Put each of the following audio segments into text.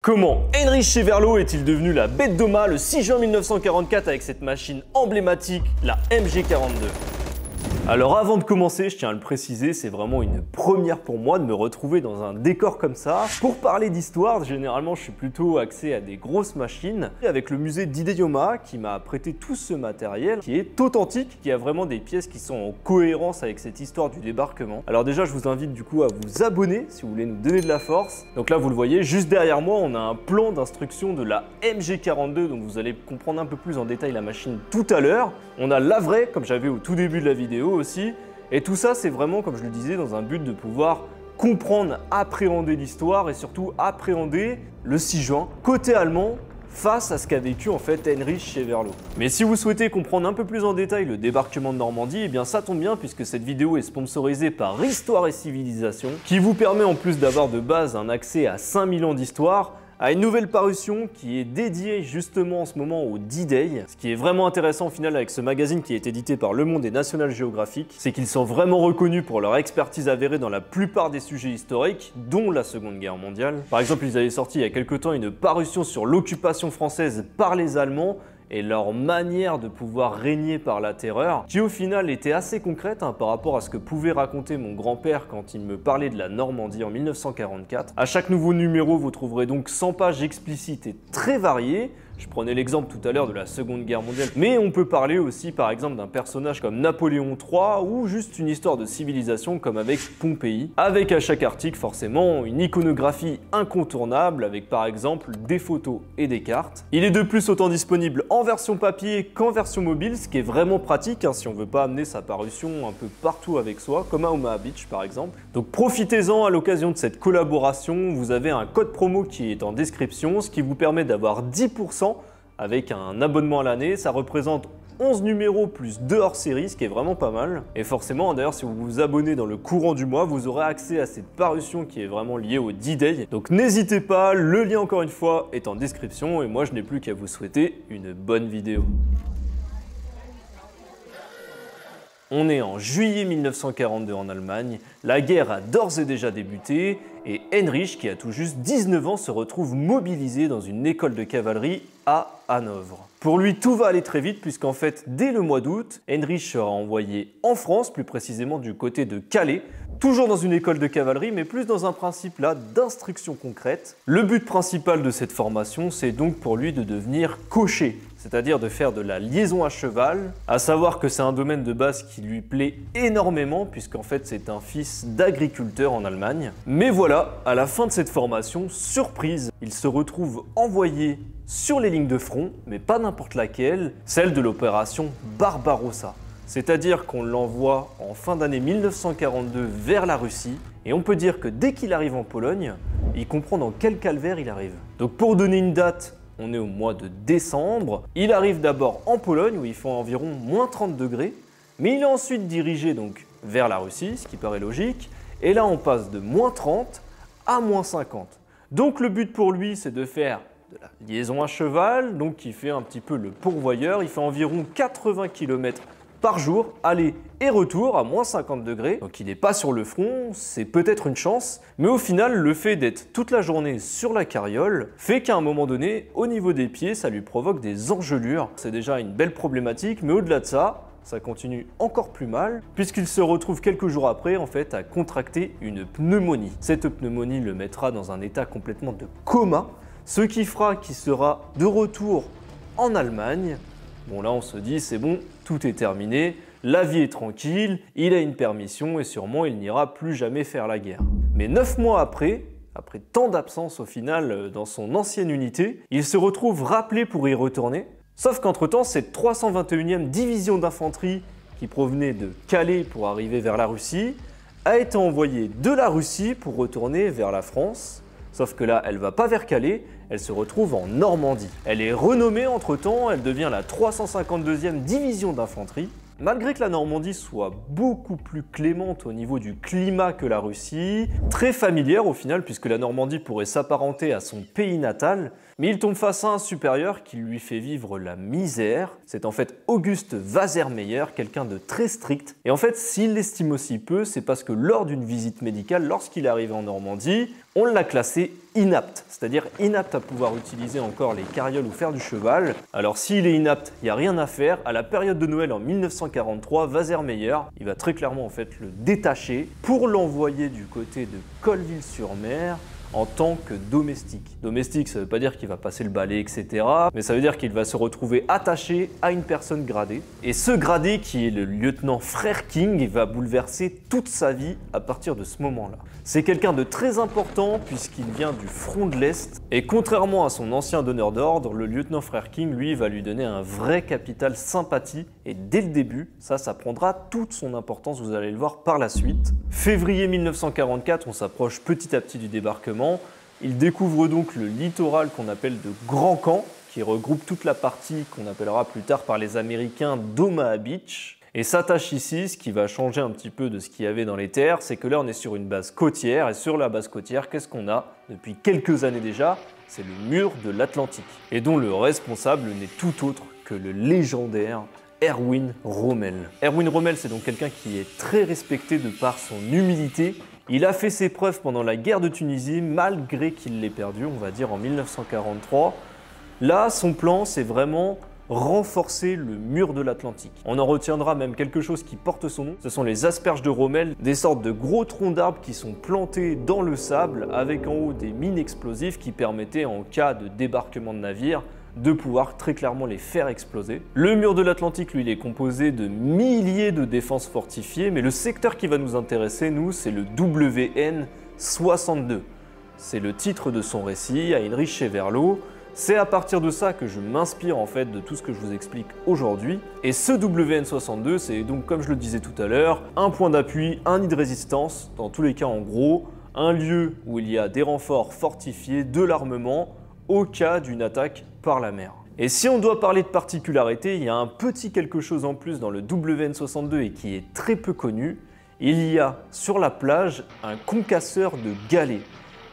Comment Heinrich Cheverlo est-il devenu la bête d'Oma le 6 juin 1944 avec cette machine emblématique, la MG42? Alors avant de commencer, je tiens à le préciser, c'est vraiment une première pour moi de me retrouver dans un décor comme ça. Pour parler d'histoire, généralement je suis plutôt axé à des grosses machines. Avec le musée d'Hideyoma qui m'a prêté tout ce matériel qui est authentique, qui a vraiment des pièces qui sont en cohérence avec cette histoire du débarquement. Alors déjà je vous invite du coup à vous abonner si vous voulez nous donner de la force. Donc là vous le voyez, juste derrière moi on a un plan d'instruction de la MG42, donc vous allez comprendre un peu plus en détail la machine tout à l'heure. On a la vraie, comme j'avais au tout début de la vidéo aussi. Et tout ça, c'est vraiment, comme je le disais, dans un but de pouvoir comprendre, appréhender l'histoire et surtout appréhender le 6 juin, côté allemand, face à ce qu'a vécu en fait Heinrich Cheverlo. Mais si vous souhaitez comprendre un peu plus en détail le débarquement de Normandie, eh bien ça tombe bien puisque cette vidéo est sponsorisée par Histoire et Civilisation, qui vous permet en plus d'avoir de base un accès à 5000 ans d'histoire, à une nouvelle parution qui est dédiée justement en ce moment au D-Day. Ce qui est vraiment intéressant au final avec ce magazine qui est édité par Le Monde et National Geographic, c'est qu'ils sont vraiment reconnus pour leur expertise avérée dans la plupart des sujets historiques, dont la Seconde Guerre mondiale. Par exemple, ils avaient sorti il y a quelque temps une parution sur l'occupation française par les Allemands, et leur manière de pouvoir régner par la terreur, qui au final était assez concrète par rapport à ce que pouvait raconter mon grand-père quand il me parlait de la Normandie en 1944. À chaque nouveau numéro, vous trouverez donc 100 pages explicites et très variées. Je prenais l'exemple tout à l'heure de la Seconde Guerre mondiale, mais on peut parler aussi par exemple d'un personnage comme Napoléon III ou juste une histoire de civilisation comme avec Pompéi, avec à chaque article forcément une iconographie incontournable avec par exemple des photos et des cartes. Il est de plus autant disponible en version papier qu'en version mobile, ce qui est vraiment pratique si on veut pas amener sa parution un peu partout avec soi, comme à Omaha Beach par exemple. Donc profitez-en à l'occasion de cette collaboration, vous avez un code promo qui est en description, ce qui vous permet d'avoir 10% avec un abonnement à l'année. Ça représente 11 numéros plus 2 hors-série, ce qui est vraiment pas mal. Et forcément, d'ailleurs, si vous vous abonnez dans le courant du mois, vous aurez accès à cette parution qui est vraiment liée au D-Day. Donc n'hésitez pas, le lien encore une fois est en description et moi je n'ai plus qu'à vous souhaiter une bonne vidéo. On est en juillet 1942 en Allemagne, la guerre a d'ores et déjà débuté et Heinrich, qui a tout juste 19 ans, se retrouve mobilisé dans une école de cavalerie à Hanovre. Pour lui, tout va aller très vite puisqu'en fait, dès le mois d'août, Heinrich sera envoyé en France, plus précisément du côté de Calais, toujours dans une école de cavalerie, mais plus dans un principe là d'instruction concrète. Le but principal de cette formation, c'est donc pour lui de devenir cocher, c'est-à-dire de faire de la liaison à cheval, à savoir que c'est un domaine de base qui lui plaît énormément, puisqu'en fait c'est un fils d'agriculteur en Allemagne. Mais voilà, à la fin de cette formation, surprise, il se retrouve envoyé sur les lignes de front, mais pas n'importe laquelle, celle de l'opération Barbarossa. C'est-à-dire qu'on l'envoie en fin d'année 1942 vers la Russie, et on peut dire que dès qu'il arrive en Pologne, il comprend dans quel calvaire il arrive. Donc pour donner une date, on est au mois de décembre. Il arrive d'abord en Pologne où il fait environ moins 30 degrés, mais il est ensuite dirigé donc vers la Russie, ce qui paraît logique. Et là, on passe de moins 30 à moins 50. Donc le but pour lui, c'est de faire de la liaison à cheval, donc qui fait un petit peu le pourvoyeur. Il fait environ 80 km par jour, aller et retour à moins 50 degrés. Donc il n'est pas sur le front, c'est peut-être une chance, mais au final, le fait d'être toute la journée sur la carriole fait qu'à un moment donné, au niveau des pieds, ça lui provoque des engelures. C'est déjà une belle problématique, mais au-delà de ça, ça continue encore plus mal, puisqu'il se retrouve quelques jours après en fait à contracter une pneumonie. Cette pneumonie le mettra dans un état complètement de coma, ce qui fera qu'il sera de retour en Allemagne. Bon là on se dit c'est bon, tout est terminé, la vie est tranquille, il a une permission et sûrement il n'ira plus jamais faire la guerre. Mais 9 mois après tant d'absence au final dans son ancienne unité, il se retrouve rappelé pour y retourner. Sauf qu'entre-temps, cette 321e division d'infanterie qui provenait de Calais pour arriver vers la Russie a été envoyée de la Russie pour retourner vers la France. Sauf que là, elle ne va pas vers Calais, elle se retrouve en Normandie. Elle est renommée entre-temps, elle devient la 352e division d'infanterie. Malgré que la Normandie soit beaucoup plus clémente au niveau du climat que la Russie, très familière au final puisque la Normandie pourrait s'apparenter à son pays natal, mais il tombe face à un supérieur qui lui fait vivre la misère. C'est en fait Auguste Wassermeyer, quelqu'un de très strict. Et en fait, s'il l'estime aussi peu, c'est parce que lors d'une visite médicale, lorsqu'il arrive en Normandie, On l'a classé inapte, c'est-à-dire inapte à pouvoir utiliser encore les carrioles ou faire du cheval. Alors s'il est inapte, il n'y a rien à faire. À la période de Noël en 1943, Wassermeyer, il va très clairement en fait le détacher pour l'envoyer du côté de Colleville-sur-Mer en tant que domestique. Domestique, ça ne veut pas dire qu'il va passer le balai, etc. Mais ça veut dire qu'il va se retrouver attaché à une personne gradée. Et ce gradé, qui est le lieutenant Frère King, va bouleverser toute sa vie à partir de ce moment-là. C'est quelqu'un de très important puisqu'il vient du front de l'Est. Et contrairement à son ancien donneur d'ordre, le lieutenant Frère King, lui, va lui donner un vrai capital sympathie. Et dès le début, ça prendra toute son importance, vous allez le voir par la suite. Février 1944, on s'approche petit à petit du débarquement. Il découvre donc le littoral qu'on appelle de Grand Camp, qui regroupe toute la partie qu'on appellera plus tard par les Américains d'Omaha Beach. Et s'attache ici, ce qui va changer un petit peu de ce qu'il y avait dans les terres, c'est que là on est sur une base côtière, et sur la base côtière, qu'est-ce qu'on a depuis quelques années déjà? C'est le mur de l'Atlantique, et dont le responsable n'est tout autre que le légendaire Erwin Rommel. Erwin Rommel, c'est donc quelqu'un qui est très respecté de par son humilité. Il a fait ses preuves pendant la guerre de Tunisie, malgré qu'il l'ait perdu, on va dire en 1943. Là, son plan, c'est vraiment renforcer le mur de l'Atlantique. On en retiendra même quelque chose qui porte son nom. Ce sont les asperges de Rommel, des sortes de gros troncs d'arbres qui sont plantés dans le sable, avec en haut des mines explosives qui permettaient, en cas de débarquement de navires, de pouvoir très clairement les faire exploser. Le mur de l'Atlantique, lui, il est composé de milliers de défenses fortifiées, mais le secteur qui va nous intéresser, nous, c'est le WN 62. C'est le titre de son récit, à Heinrich Cheverlo. C'est à partir de ça que je m'inspire en fait de tout ce que je vous explique aujourd'hui. Et ce WN 62, c'est donc, comme je le disais tout à l'heure, un point d'appui, un nid de résistance, dans tous les cas en gros, un lieu où il y a des renforts fortifiés, de l'armement, au cas d'une attaque par la mer. Et si on doit parler de particularité, il y a un petit quelque chose en plus dans le WN62 et qui est très peu connu. Il y a sur la plage un concasseur de galets.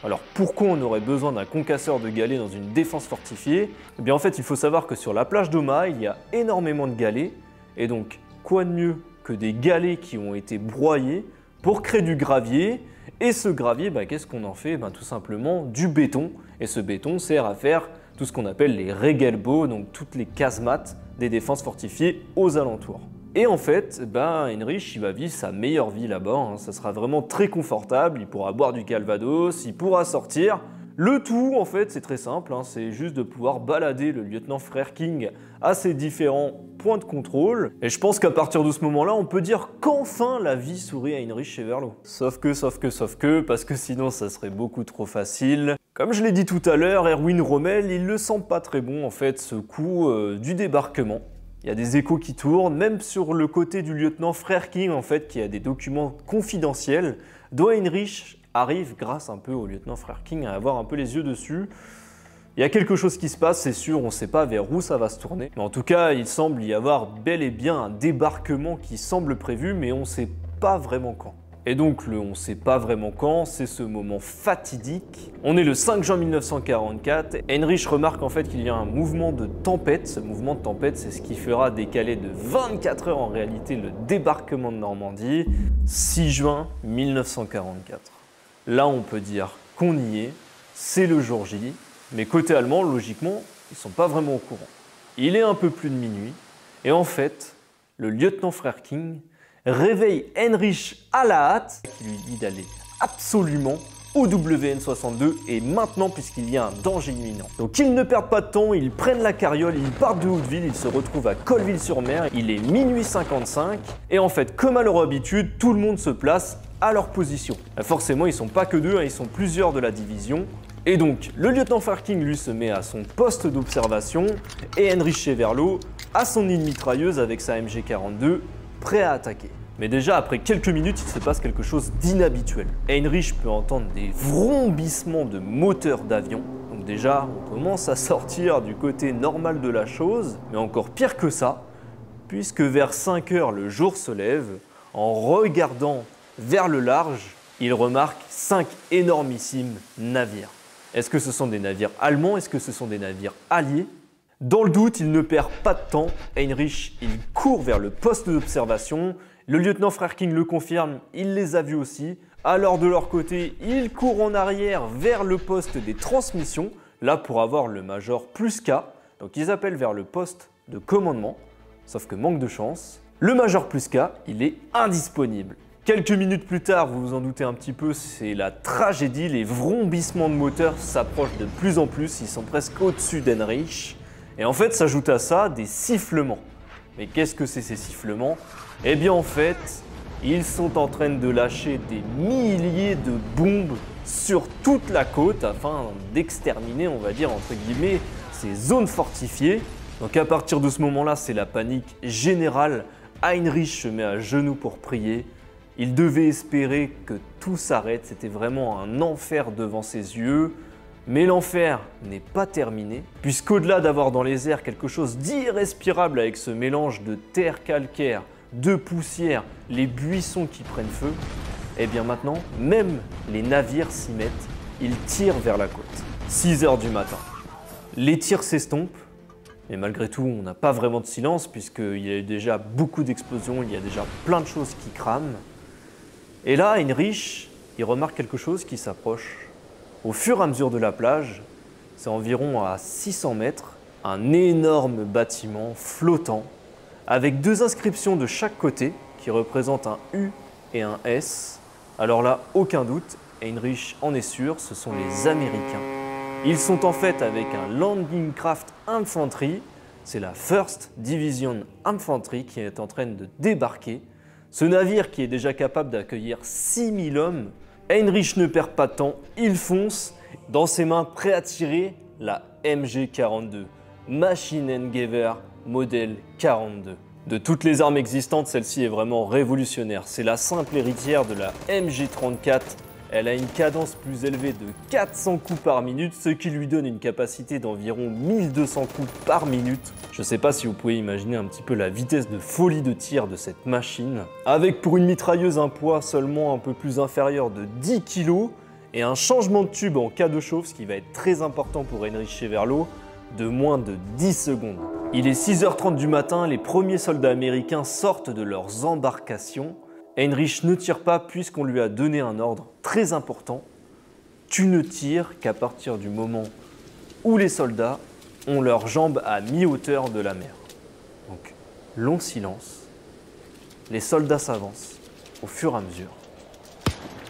Alors pourquoi on aurait besoin d'un concasseur de galets dans une défense fortifiée? Eh bien en fait il faut savoir que sur la plage d'Omaha il y a énormément de galets. Et donc quoi de mieux que des galets qui ont été broyés pour créer du gravier. Et ce gravier, qu'est-ce qu'on en fait? Tout simplement du béton. Et ce béton sert à faire tout ce qu'on appelle les regelbau, donc toutes les casemates des défenses fortifiées aux alentours. Et en fait, Heinrich, il va vivre sa meilleure vie là-bas. Ça sera vraiment très confortable, il pourra boire du calvados, il pourra sortir. Le tout, en fait, c'est très simple, c'est juste de pouvoir balader le lieutenant Frère King à ses différents points de contrôle. Et je pense qu'à partir de ce moment-là, on peut dire qu'enfin la vie sourit à Heinrich Cheverlo. Sauf que, parce que sinon ça serait beaucoup trop facile. Comme je l'ai dit tout à l'heure, Erwin Rommel, il le sent pas très bon, en fait, ce coup du débarquement. Il y a des échos qui tournent, même sur le côté du lieutenant Frère King, en fait, qui a des documents confidentiels, dont Heinrich arrive, grâce un peu au lieutenant Frère King, à avoir un peu les yeux dessus. Il y a quelque chose qui se passe, c'est sûr, on ne sait pas vers où ça va se tourner. Mais en tout cas, il semble y avoir bel et bien un débarquement qui semble prévu, mais on ne sait pas vraiment quand. Et donc le on ne sait pas vraiment quand, c'est ce moment fatidique. On est le 5 juin 1944, Heinrich remarque en fait qu'il y a un mouvement de tempête. Ce mouvement de tempête, c'est ce qui fera décaler de 24 heures en réalité le débarquement de Normandie. 6 juin 1944. Là, on peut dire qu'on y est, c'est le jour J, mais côté allemand, logiquement, ils ne sont pas vraiment au courant. Il est un peu plus de minuit, et en fait, le lieutenant Frère King réveille Heinrich à la hâte, qui lui dit d'aller absolument au WN62, et maintenant, puisqu'il y a un danger imminent. Donc ils ne perdent pas de temps, ils prennent la carriole, ils partent de Hauteville, ils se retrouvent à Colleville-sur-Mer, il est minuit 55, et en fait, comme à leur habitude, tout le monde se place à leur position. Forcément, ils ne sont pas que deux, ils sont plusieurs de la division. Et donc, le lieutenant Frère King, lui, se met à son poste d'observation, et Heinrich Cheverlo à son nid de mitrailleuse avec sa MG42, prêt à attaquer. Mais déjà, après quelques minutes, il se passe quelque chose d'inhabituel. Heinrich peut entendre des vrombissements de moteurs d'avion. Donc déjà, on commence à sortir du côté normal de la chose, mais encore pire que ça, puisque vers 5 heures, le jour se lève, en regardant vers le large, il remarque 5 énormissimes navires. Est-ce que ce sont des navires allemands? Est-ce que ce sont des navires alliés? Dans le doute, il ne perd pas de temps. Heinrich, il court vers le poste d'observation. Le lieutenant Frère King le confirme, il les a vus aussi. Alors de leur côté, ils courent en arrière vers le poste des transmissions, là pour avoir le Major plus K. Donc ils appellent vers le poste de commandement, sauf que manque de chance, le Major plus K, il est indisponible. Quelques minutes plus tard, vous vous en doutez un petit peu, c'est la tragédie, les vrombissements de moteur s'approchent de plus en plus, ils sont presque au-dessus d'Heinrich. Et en fait, s'ajoute à ça des sifflements. Mais qu'est-ce que c'est ces sifflements? Eh bien en fait, ils sont en train de lâcher des milliers de bombes sur toute la côte afin d'exterminer, on va dire, entre guillemets, ces zones fortifiées. Donc à partir de ce moment-là, c'est la panique générale. Heinrich se met à genoux pour prier. Il devait espérer que tout s'arrête. C'était vraiment un enfer devant ses yeux. Mais l'enfer n'est pas terminé, puisqu'au-delà d'avoir dans les airs quelque chose d'irrespirable avec ce mélange de terre calcaire, de poussière, les buissons qui prennent feu, et bien maintenant, même les navires s'y mettent, ils tirent vers la côte. 6 h du matin. Les tirs s'estompent, mais malgré tout, on n'a pas vraiment de silence, puisqu'il y a eu déjà beaucoup d'explosions, il y a déjà plein de choses qui crament. Et là, Heinrich, il remarque quelque chose qui s'approche. Au fur et à mesure de la plage, c'est environ à 600 mètres, un énorme bâtiment flottant avec 2 inscriptions de chaque côté qui représentent un U et un S. Alors là, aucun doute, Heinrich en est sûr, ce sont les Américains. Ils sont en fait avec un Landing Craft Infantry, c'est la First Division Infantry qui est en train de débarquer. Ce navire qui est déjà capable d'accueillir 6000 hommes. Heinrich ne perd pas de temps, il fonce, dans ses mains prêt à tirer la MG42, Maschinengewehr modèle 42. De toutes les armes existantes, celle-ci est vraiment révolutionnaire. C'est la simple héritière de la MG34. Elle a une cadence plus élevée de 400 coups par minute, ce qui lui donne une capacité d'environ 1200 coups par minute. Je ne sais pas si vous pouvez imaginer un petit peu la vitesse de folie de tir de cette machine. Avec pour une mitrailleuse un poids seulement un peu plus inférieur de 10 kg et un changement de tube en cas de chauffe, ce qui va être très important pour Heinrich Cheverlo, de moins de 10 secondes. Il est 6 h 30 du matin, les premiers soldats américains sortent de leurs embarcations. Heinrich ne tire pas puisqu'on lui a donné un ordre très important. Tu ne tires qu'à partir du moment où les soldats ont leurs jambes à mi-hauteur de la mer. Donc, long silence. Les soldats s'avancent au fur et à mesure.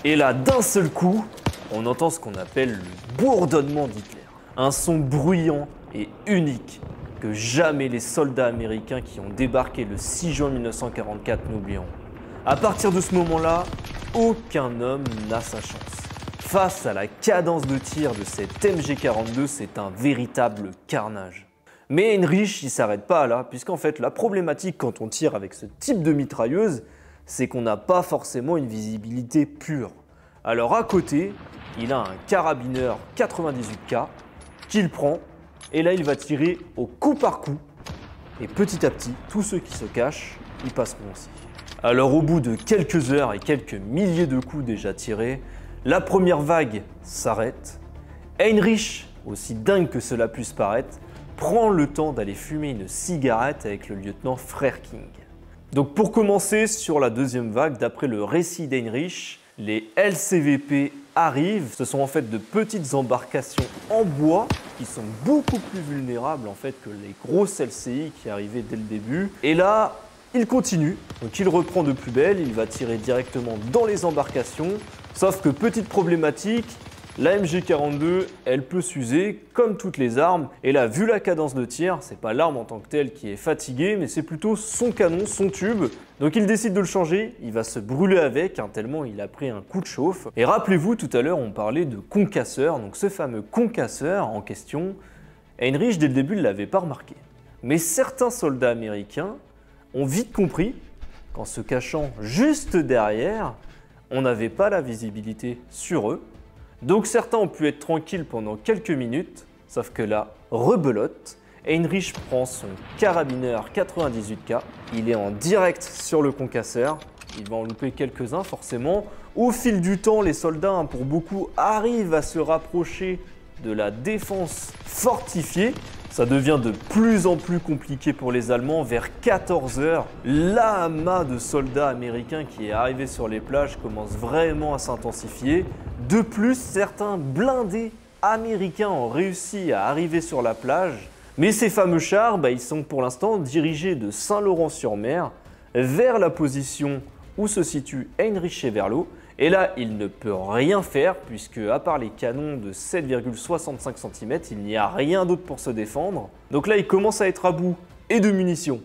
Et là, d'un seul coup, on entend ce qu'on appelle le bourdonnement d'Hitler. Un son bruyant et unique que jamais les soldats américains qui ont débarqué le 6 juin 1944 n'oublieront. À partir de ce moment-là, aucun homme n'a sa chance. Face à la cadence de tir de cette MG42, c'est un véritable carnage. Mais Heinrich, il ne s'arrête pas là, puisqu'en fait, la problématique quand on tire avec ce type de mitrailleuse, c'est qu'on n'a pas forcément une visibilité pure. Alors à côté, il a un carabineur 98K qu'il prend, et là il va tirer au coup par coup. Et petit à petit, tous ceux qui se cachent, ils passeront aussi. Alors au bout de quelques heures et quelques milliers de coups déjà tirés, la première vague s'arrête. Heinrich, aussi dingue que cela puisse paraître, prend le temps d'aller fumer une cigarette avec le lieutenant Frerking. Donc pour commencer, sur la deuxième vague, d'après le récit d'Heinrich, les LCVP arrivent. Ce sont en fait de petites embarcations en bois qui sont beaucoup plus vulnérables en fait que les grosses LCI qui arrivaient dès le début. Et là, il continue, donc il reprend de plus belle, il va tirer directement dans les embarcations, sauf que petite problématique, la MG42, elle peut s'user comme toutes les armes, et là, vu la cadence de tir, c'est pas l'arme en tant que telle qui est fatiguée, mais c'est plutôt son canon, son tube, donc il décide de le changer, il va se brûler avec, tellement il a pris un coup de chauffe. Et rappelez-vous, tout à l'heure, on parlait de concasseur, donc ce fameux concasseur en question, Heinrich, dès le début, ne l'avait pas remarqué. Mais certains soldats américains ont vite compris qu'en se cachant juste derrière, on n'avait pas la visibilité sur eux. Donc certains ont pu être tranquilles pendant quelques minutes, sauf que là, rebelote, Heinrich prend son carabineur 98K, il est en direct sur le concasseur, il va en louper quelques-uns forcément. Au fil du temps, les soldats, pour beaucoup, arrivent à se rapprocher de la défense fortifiée, Ça devient de plus en plus compliqué pour les Allemands. Vers 14 h, l'amas de soldats américains qui est arrivé sur les plages commence vraiment à s'intensifier. De plus, certains blindés américains ont réussi à arriver sur la plage. Mais ces fameux chars, ils sont pour l'instant dirigés de Saint-Laurent-sur-Mer vers la position où se situe Heinrich-Cheverlo. Et là, il ne peut rien faire puisque, à part les canons de 7,65 cm, il n'y a rien d'autre pour se défendre. Donc là, il commence à être à bout et de munitions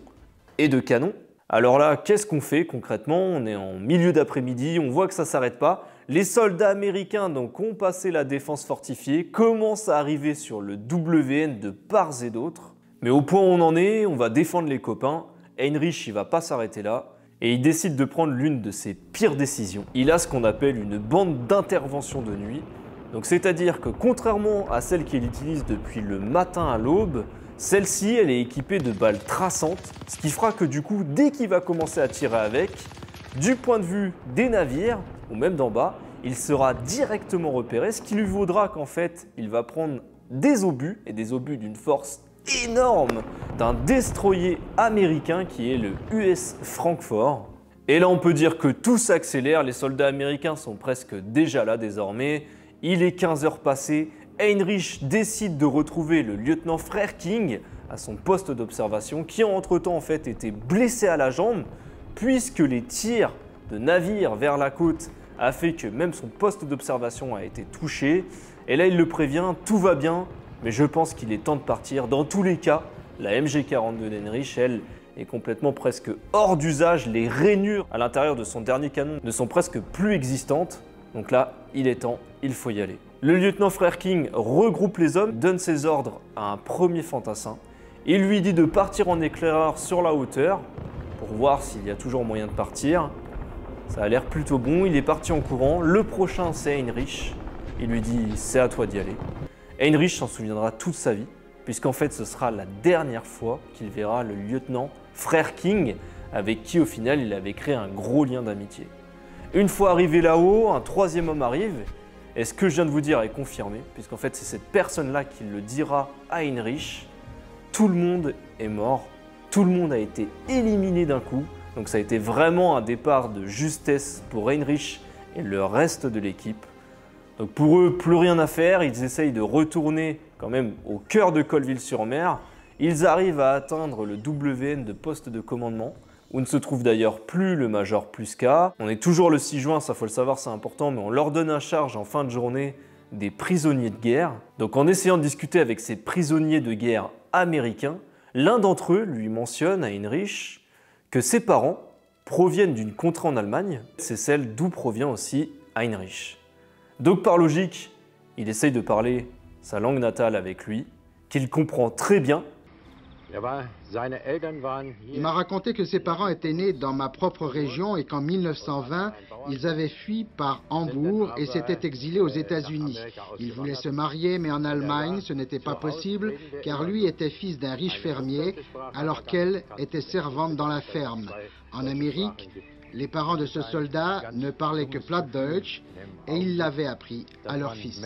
et de canons. Alors là, qu'est-ce qu'on fait concrètement? On est en milieu d'après-midi, on voit que ça ne s'arrête pas. Les soldats américains donc, ont passé la défense fortifiée, commencent à arriver sur le WN de part et d'autre. Mais au point où on en est, on va défendre les copains. Heinrich, il ne va pas s'arrêter là. Et il décide de prendre l'une de ses pires décisions. Il a ce qu'on appelle une bande d'intervention de nuit. Donc c'est-à-dire que contrairement à celle qu'il utilise depuis le matin à l'aube, celle-ci elle est équipée de balles traçantes, ce qui fera que du coup, dès qu'il va commencer à tirer avec, du point de vue des navires, ou même d'en bas, il sera directement repéré, ce qui lui vaudra qu'en fait, il va prendre des obus, et des obus d'une force énorme d'un destroyer américain qui est le US Frankfurt. Et là on peut dire que tout s'accélère, les soldats américains sont presque déjà là désormais. Il est 15 h passées, Heinrich décide de retrouver le lieutenant Frerking à son poste d'observation qui entre-temps en fait était blessé à la jambe puisque les tirs de navires vers la côte a fait que même son poste d'observation a été touché. Et là il le prévient, tout va bien. Mais je pense qu'il est temps de partir. Dans tous les cas, la MG42 d'Heinrich, elle, est complètement presque hors d'usage. Les rainures à l'intérieur de son dernier canon ne sont presque plus existantes. Donc là, il est temps, il faut y aller. Le lieutenant Frerking regroupe les hommes, donne ses ordres à un premier fantassin. Il lui dit de partir en éclaireur sur la hauteur pour voir s'il y a toujours moyen de partir. Ça a l'air plutôt bon, il est parti en courant. Le prochain, c'est Heinrich. Il lui dit « c'est à toi d'y aller ». Heinrich s'en souviendra toute sa vie, puisqu'en fait ce sera la dernière fois qu'il verra le lieutenant Frerking, avec qui au final il avait créé un gros lien d'amitié. Une fois arrivé là-haut, un troisième homme arrive, et ce que je viens de vous dire est confirmé, puisqu'en fait c'est cette personne-là qui le dira à Heinrich. Tout le monde est mort, tout le monde a été éliminé d'un coup, donc ça a été vraiment un départ de justesse pour Heinrich et le reste de l'équipe. Donc pour eux, plus rien à faire, ils essayent de retourner quand même au cœur de Colville-sur-Mer. Ils arrivent à atteindre le WN de poste de commandement, où ne se trouve d'ailleurs plus le Major Pluska. On est toujours le 6 juin, ça faut le savoir, c'est important, mais on leur donne à charge en fin de journée des prisonniers de guerre. Donc en essayant de discuter avec ces prisonniers de guerre américains, l'un d'entre eux lui mentionne à Heinrich que ses parents proviennent d'une contrée en Allemagne, c'est celle d'où provient aussi Heinrich. Donc par logique, il essaye de parler sa langue natale avec lui, qu'il comprend très bien. Il m'a raconté que ses parents étaient nés dans ma propre région et qu'en 1920, ils avaient fui par Hambourg et s'étaient exilés aux États-Unis. Il voulait se marier, mais en Allemagne, ce n'était pas possible, car lui était fils d'un riche fermier, alors qu'elle était servante dans la ferme. En Amérique, les parents de ce soldat ne parlaient que Plattdeutsch et ils l'avaient appris à leur fils.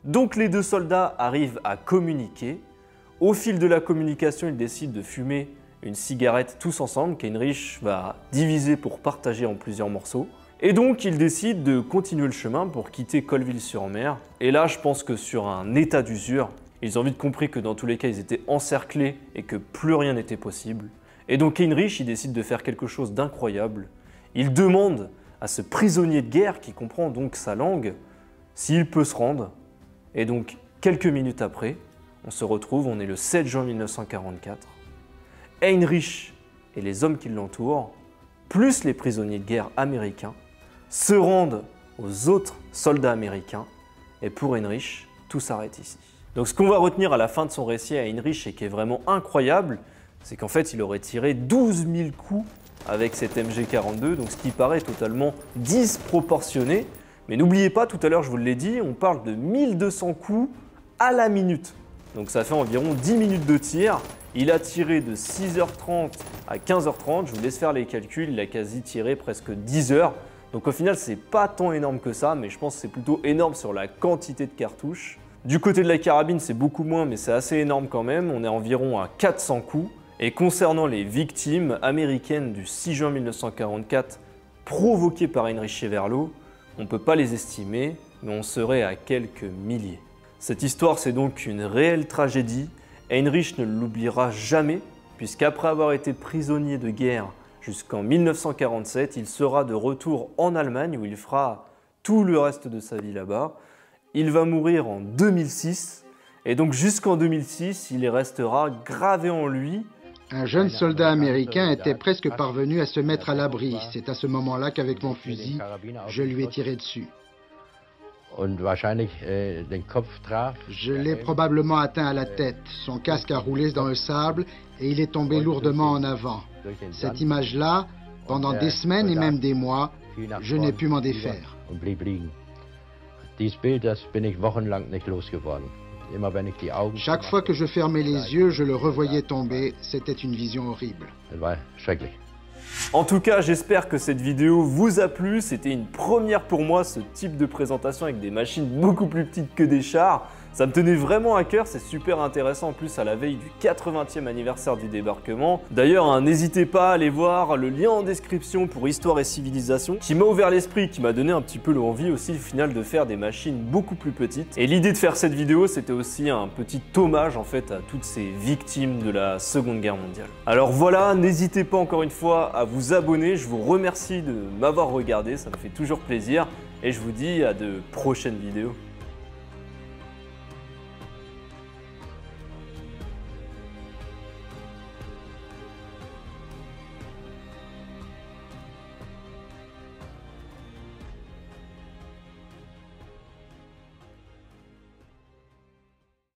Donc les deux soldats arrivent à communiquer. Au fil de la communication, ils décident de fumer une cigarette tous ensemble qu'Heinrich va diviser pour partager en plusieurs morceaux. Et donc ils décident de continuer le chemin pour quitter Colville-sur-Mer. Et là, je pense que sur un état d'usure, ils ont vite compris que dans tous les cas, ils étaient encerclés et que plus rien n'était possible. Et donc Heinrich, il décide de faire quelque chose d'incroyable. Il demande à ce prisonnier de guerre, qui comprend donc sa langue, s'il peut se rendre. Et donc, quelques minutes après, on se retrouve, on est le 7 juin 1944. Heinrich et les hommes qui l'entourent, plus les prisonniers de guerre américains, se rendent aux autres soldats américains. Et pour Heinrich, tout s'arrête ici. Donc ce qu'on va retenir à la fin de son récit à Heinrich et qui est vraiment incroyable, c'est qu'en fait, il aurait tiré 12 000 coups avec cette MG42, donc ce qui paraît totalement disproportionné. Mais n'oubliez pas, tout à l'heure, je vous l'ai dit, on parle de 1200 coups à la minute. Donc ça fait environ 10 minutes de tir. Il a tiré de 6h30 à 15h30. Je vous laisse faire les calculs. Il a quasi tiré presque 10 heures. Donc au final, c'est pas tant énorme que ça, mais je pense que c'est plutôt énorme sur la quantité de cartouches. Du côté de la carabine, c'est beaucoup moins, mais c'est assez énorme quand même. On est environ à 400 coups. Et concernant les victimes américaines du 6 juin 1944 provoquées par Heinrich Cheverlo, on ne peut pas les estimer, mais on serait à quelques milliers. Cette histoire, c'est donc une réelle tragédie. Heinrich ne l'oubliera jamais, puisqu'après avoir été prisonnier de guerre jusqu'en 1947, il sera de retour en Allemagne où il fera tout le reste de sa vie là-bas. Il va mourir en 2006, et donc jusqu'en 2006, il restera gravé en lui. Un jeune soldat américain était presque parvenu à se mettre à l'abri. C'est à ce moment-là qu'avec mon fusil, je lui ai tiré dessus. Je l'ai probablement atteint à la tête. Son casque a roulé dans le sable et il est tombé lourdement en avant. Cette image-là, pendant des semaines et même des mois, je n'ai pu m'en défaire. Chaque fois que je fermais les yeux, je le revoyais tomber. C'était une vision horrible. En tout cas, j'espère que cette vidéo vous a plu. C'était une première pour moi, ce type de présentation avec des machines beaucoup plus petites que des chars. Ça me tenait vraiment à cœur, c'est super intéressant en plus à la veille du 80e anniversaire du débarquement. D'ailleurs, n'hésitez pas à aller voir le lien en description pour Histoire et Civilisation, qui m'a ouvert l'esprit, qui m'a donné un petit peu l'envie aussi au final de faire des machines beaucoup plus petites. Et l'idée de faire cette vidéo, c'était aussi un petit hommage en fait à toutes ces victimes de la Seconde Guerre mondiale. Alors voilà, n'hésitez pas encore une fois à vous abonner, je vous remercie de m'avoir regardé, ça me fait toujours plaisir. Et je vous dis à de prochaines vidéos.